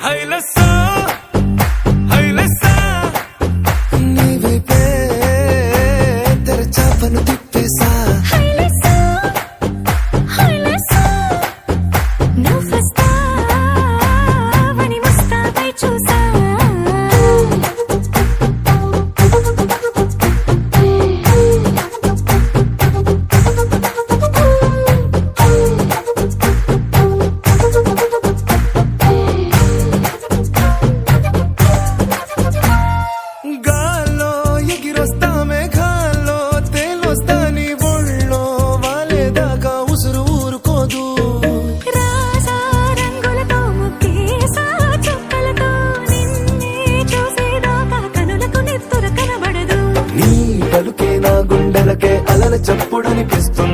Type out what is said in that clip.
హైలెస్సా హైలెస్సా నీ వైపే తెరచాపను తిప్పేసా హైలెస్సా హైలెస్సా నువ్వొస్తావని ముస్తాబై చూసా గాల్లో ఎగిరొస్తా మేఘాల్లో తేలొస్తా నీ ఒళ్ళో వాలేదాకా ఉసురు ఊరుకోదు రాజా రంగులతో ముగ్గేసా చుక్కలతో నిన్నే చూసేదాకా కనులకు నెత్తుర కనబడదు నీ పలుకే నా గుండెలకే అలల చప్పుడనిపిస్తుంది